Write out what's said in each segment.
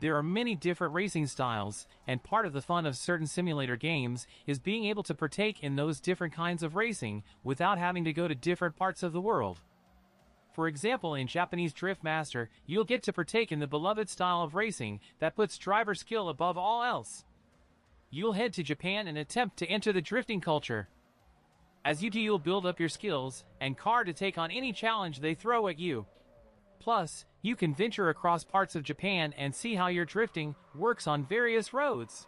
There are many different racing styles, and part of the fun of certain simulator games is being able to partake in those different kinds of racing without having to go to different parts of the world. For example, in Japanese Drift Master, you'll get to partake in the beloved style of racing that puts driver skill above all else. You'll head to Japan and attempt to enter the drifting culture. As you do, you'll build up your skills and car to take on any challenge they throw at you. Plus, you can venture across parts of Japan and see how your drifting works on various roads.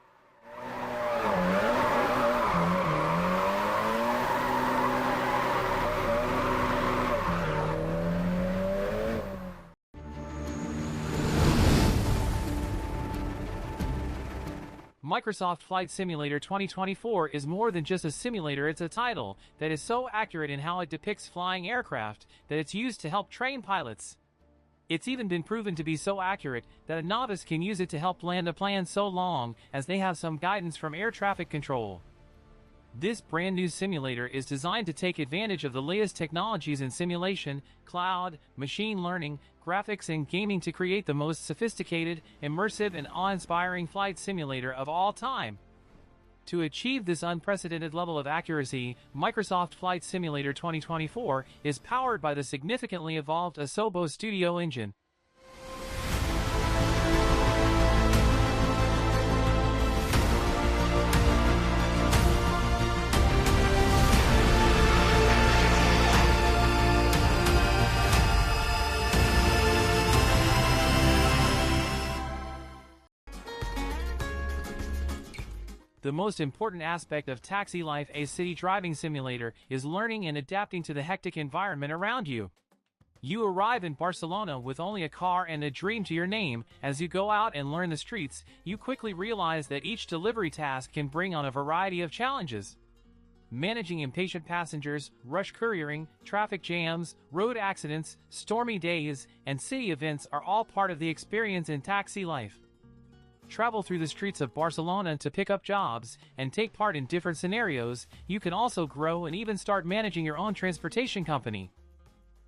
Microsoft Flight Simulator 2024 is more than just a simulator. It's a title that is so accurate in how it depicts flying aircraft that it's used to help train pilots. It's even been proven to be so accurate that a novice can use it to help land a plane so long as they have some guidance from air traffic control. This brand new simulator is designed to take advantage of the latest technologies in simulation, cloud, machine learning, graphics, and gaming to create the most sophisticated, immersive, and awe-inspiring flight simulator of all time. To achieve this unprecedented level of accuracy, Microsoft Flight Simulator 2024 is powered by the significantly evolved Asobo Studio engine. The most important aspect of taxi life, a city driving simulator, is learning and adapting to the hectic environment around you. You arrive in Barcelona with only a car and a dream to your name. As you go out and learn the streets, you quickly realize that each delivery task can bring on a variety of challenges. Managing impatient passengers, rush couriering, traffic jams, road accidents, stormy days, and city events are all part of the experience in taxi life. Travel through the streets of Barcelona to pick up jobs and take part in different scenarios. You can also grow and even start managing your own transportation company.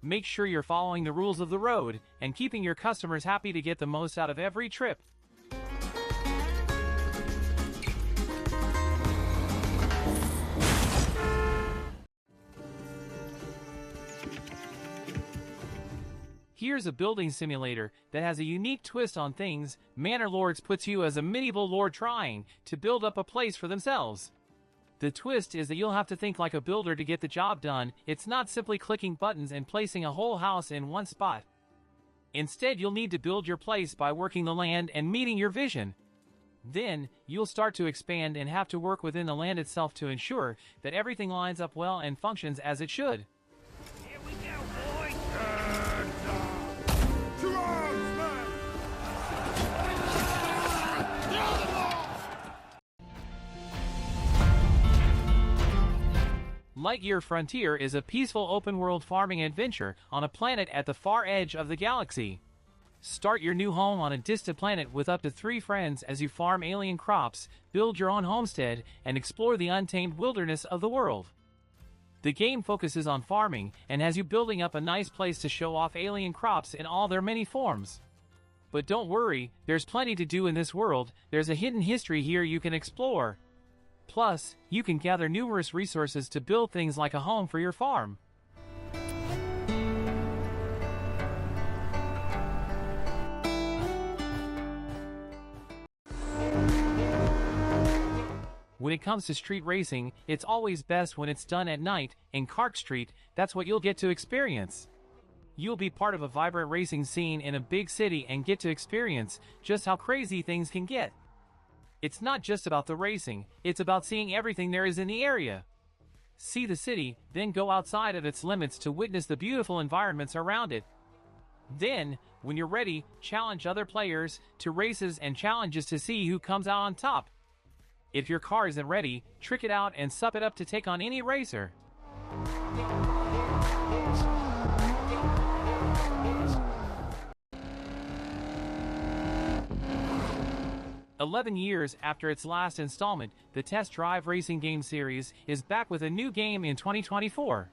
Make sure you're following the rules of the road and keeping your customers happy to get the most out of every trip. Here's a building simulator that has a unique twist on things. Manor Lords puts you as a medieval lord trying to build up a place for themselves. The twist is that you'll have to think like a builder to get the job done. It's not simply clicking buttons and placing a whole house in one spot. Instead, you'll need to build your place by working the land and meeting your vision. Then, you'll start to expand and have to work within the land itself to ensure that everything lines up well and functions as it should. Here we go, boys! 'Lightyear Frontier' is a peaceful open-world farming adventure on a planet at the far edge of the galaxy. Start your new home on a distant planet with up to 3 friends as you farm alien crops, build your own homestead, and explore the untamed wilderness of the world. The game focuses on farming and has you building up a nice place to show off alien crops in all their many forms. But don't worry, there's plenty to do in this world. There's a hidden history here you can explore. Plus, you can gather numerous resources to build things like a home for your farm. When it comes to street racing, it's always best when it's done at night. In Cark Street, that's what you'll get to experience. You'll be part of a vibrant racing scene in a big city and get to experience just how crazy things can get. It's not just about the racing, it's about seeing everything there is in the area. See the city, then go outside of its limits to witness the beautiful environments around it. Then, when you're ready, challenge other players to races and challenges to see who comes out on top. If your car isn't ready, trick it out and sup it up to take on any racer. "11 years after its last installment, the Test Drive racing game series is back with a new game in 2024.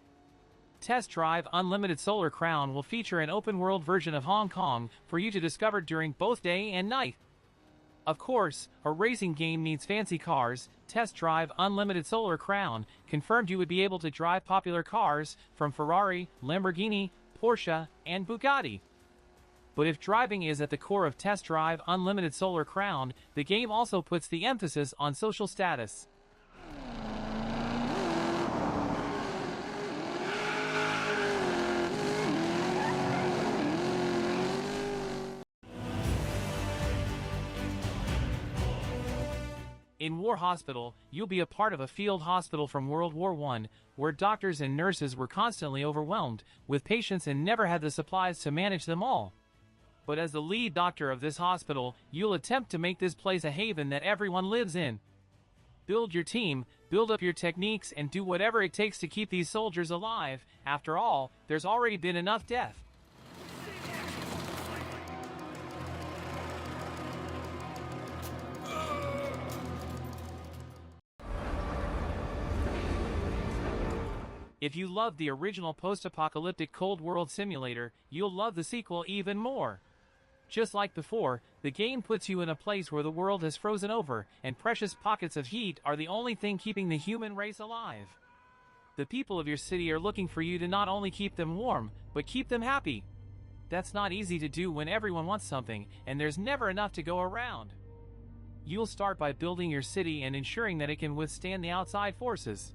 Test Drive Unlimited Solar Crown will feature an open-world version of Hong Kong for you to discover during both day and night. Of course, a racing game needs fancy cars. Test Drive Unlimited Solar Crown confirmed you would be able to drive popular cars from Ferrari, Lamborghini, Porsche, and Bugatti. But if driving is at the core of Test Drive Unlimited Solar Crown, the game also puts the emphasis on social status. In War Hospital, you'll be a part of a field hospital from World War I, where doctors and nurses were constantly overwhelmed with patients and never had the supplies to manage them all. But as the lead doctor of this hospital, you'll attempt to make this place a haven that everyone lives in. Build your team, build up your techniques, and do whatever it takes to keep these soldiers alive. After all, there's already been enough death. If you loved the original post-apocalyptic Cold World simulator, you'll love the sequel even more. Just like before, the game puts you in a place where the world has frozen over, and precious pockets of heat are the only thing keeping the human race alive. The people of your city are looking for you to not only keep them warm, but keep them happy. That's not easy to do when everyone wants something, and there's never enough to go around. You'll start by building your city and ensuring that it can withstand the outside forces.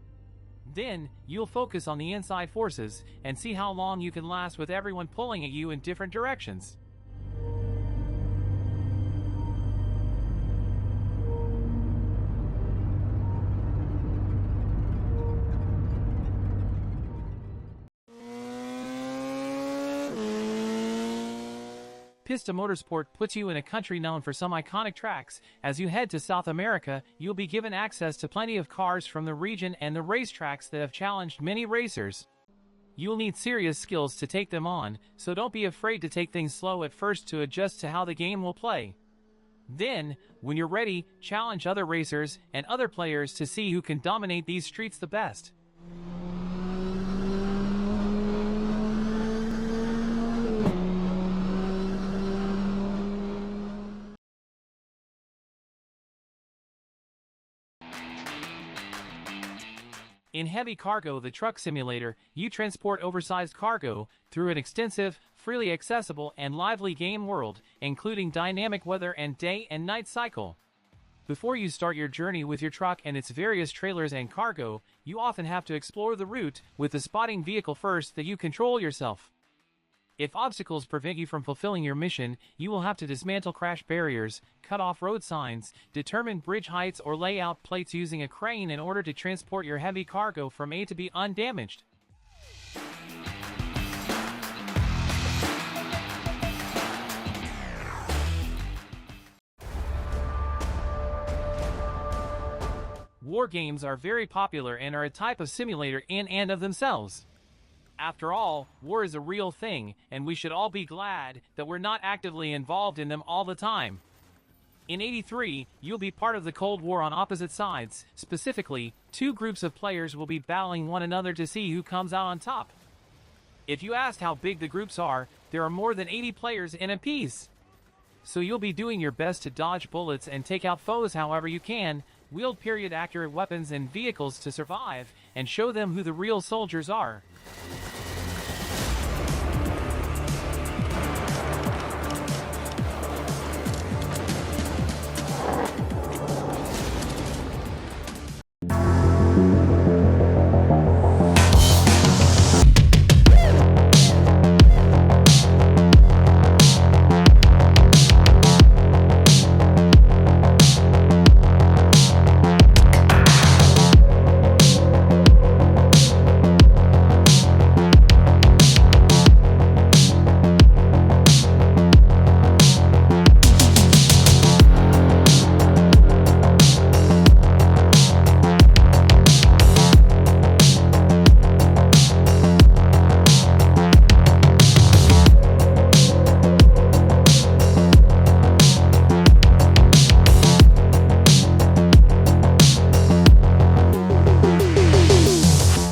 Then, you'll focus on the inside forces, and see how long you can last with everyone pulling at you in different directions. Pista Motorsport puts you in a country known for some iconic tracks. As you head to South America, you'll be given access to plenty of cars from the region and the racetracks that have challenged many racers. You'll need serious skills to take them on, so don't be afraid to take things slow at first to adjust to how the game will play. Then, when you're ready, challenge other racers and other players to see who can dominate these streets the best. In Heavy Cargo, the truck simulator, you transport oversized cargo through an extensive, freely accessible, and lively game world, including dynamic weather and day and night cycle. Before you start your journey with your truck and its various trailers and cargo, you often have to explore the route with the spotting vehicle first that you control yourself. If obstacles prevent you from fulfilling your mission, you will have to dismantle crash barriers, cut off road signs, determine bridge heights, or lay out plates using a crane in order to transport your heavy cargo from A to B undamaged. War games are very popular and are a type of simulator in and of themselves. After all, war is a real thing, and we should all be glad that we're not actively involved in them all the time. In '83, you'll be part of the Cold War on opposite sides. Specifically, two groups of players will be battling one another to see who comes out on top. If you asked how big the groups are, there are more than 80 players in a piece. So you'll be doing your best to dodge bullets and take out foes however you can, wield period-accurate weapons and vehicles to survive, and show them who the real soldiers are.